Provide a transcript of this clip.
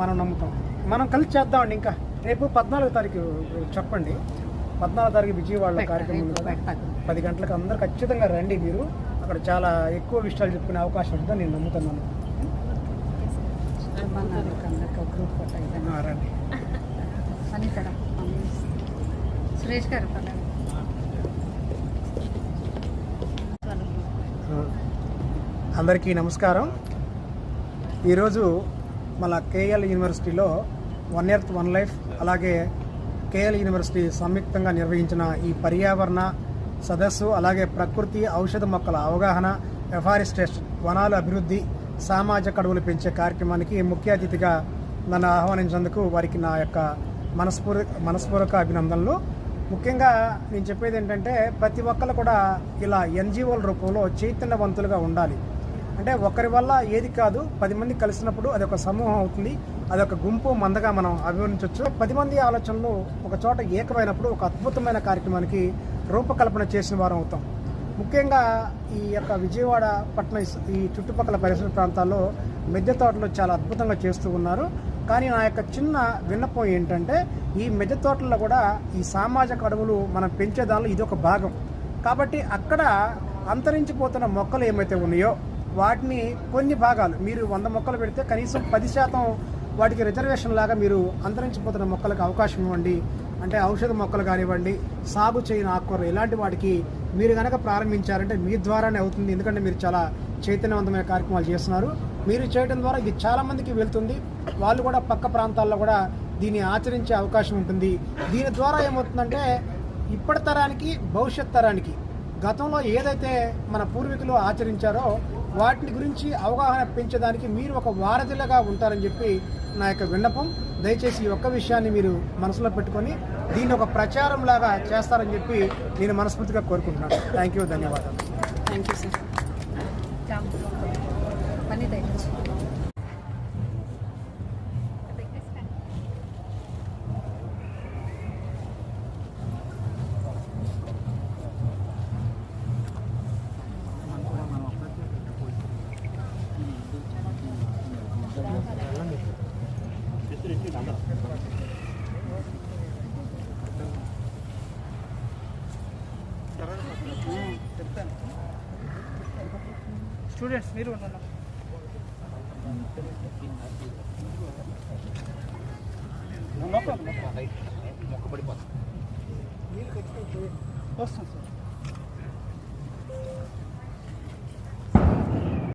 మనం నమ్ముతాం. మనం కలిసి చేద్దామండి. ఇంకా రేపు 14వ తారీఖు చెప్పండి. 14వ తారీఖు విజయవాడలో కార్యక్రమం ఉంది కదా, 10 గంటలకు అందరూ ఖచ్చితంగా రండి. మీరు అక్కడ చాలా ఎక్కువ విషయాలు చెప్పుకునే అవకాశం ఉంటుందని నేను నమ్ముతున్నాను. రండి. సురేష్ గారు అందరికీ నమస్కారం. ఈరోజు మన కేఎల్ యూనివర్సిటీలో 1 ఎర్త్ 1 లైఫ్ అలాగే కేఎల్ యూనివర్సిటీ సంయుక్తంగా నిర్వహించిన ఈ పర్యావరణ సదస్సు, అలాగే ప్రకృతి ఔషధ మొక్కల అవగాహన, ఎఫారెస్టేషన్ వనాల అభివృద్ధి, సామాజిక అడవులు పెంచే కార్యక్రమానికి ముఖ్య అతిథిగా నన్ను ఆహ్వానించినందుకు వారికి నా యొక్క మనస్పూర్వక అభినందనలు. ముఖ్యంగా నేను చెప్పేది ఏంటంటే ప్రతి ఒక్కరు కూడా ఇలా ఎన్జిఓల రూపంలో చైతన్యవంతులుగా ఉండాలి. అంటే ఒకరి వల్ల ఏది కాదు, 10 మంది కలిసినప్పుడు అది ఒక సమూహం అవుతుంది, అదొక గుంపు మందగా మనం అభివర్ణించవచ్చు. 10 మంది ఆలోచనలు ఒక చోట ఏకమైనప్పుడు ఒక అద్భుతమైన కార్యక్రమానికి రూపకల్పన చేసిన వారం అవుతాం. ముఖ్యంగా ఈ యొక్క విజయవాడ పట్టణ ఈ చుట్టుపక్కల పరిసర ప్రాంతాల్లో మిద్దె తోటలు చాలా అద్భుతంగా చేస్తూ ఉన్నారు. కానీ నా యొక్క చిన్న విన్నపం ఏంటంటే ఈ మిద్దె తోటల్లో కూడా ఈ సామాజిక అడవులు మనం పెంచే దానిలో ఇది ఒక భాగం. కాబట్టి అక్కడ అంతరించిపోతున్న మొక్కలు ఏమైతే ఉన్నాయో వాటిని కొన్ని భాగాలు మీరు 100 మొక్కలు పెడితే కనీసం 10% వాటికి రిజర్వేషన్ లాగా మీరు అంతరించిపోతున్న మొక్కలకు అవకాశం ఇవ్వండి. అంటే ఔషధ మొక్కలు కానివ్వండి, సాగు చేయని ఆకుకూరలు, ఇలాంటి వాటికి మీరు కనుక ప్రారంభించారంటే మీ ద్వారానే అవుతుంది. ఎందుకంటే మీరు చాలా చైతన్యవంతమైన కార్యక్రమాలు చేస్తున్నారు. మీరు చేయడం ద్వారా ఇది చాలామందికి వెళ్తుంది. వాళ్ళు కూడా పక్క ప్రాంతాల్లో కూడా దీన్ని ఆచరించే అవకాశం ఉంటుంది. దీని ద్వారా ఏమవుతుందంటే ఇప్పటి తరానికి, భవిష్యత్ తరానికి గతంలో ఏదైతే మన పూర్వీకులు ఆచరించారో వాటిని గురించి అవగాహన పెంచడానికి మీరు ఒక వారధిలాగా ఉంటారని చెప్పి నా యొక్క విన్నపం. దయచేసి ఈ ఒక్క విషయాన్ని మీరు మనసులో పెట్టుకొని దీన్ని ఒక ప్రచారం లాగా చేస్తారని చెప్పి నేను మనస్ఫూర్తిగా కోరుకుంటున్నాను. థ్యాంక్ యూ, ధన్యవాదాలు. Thank you sir. స్టూడెంట్స్ మీరు వస్తాం సార్.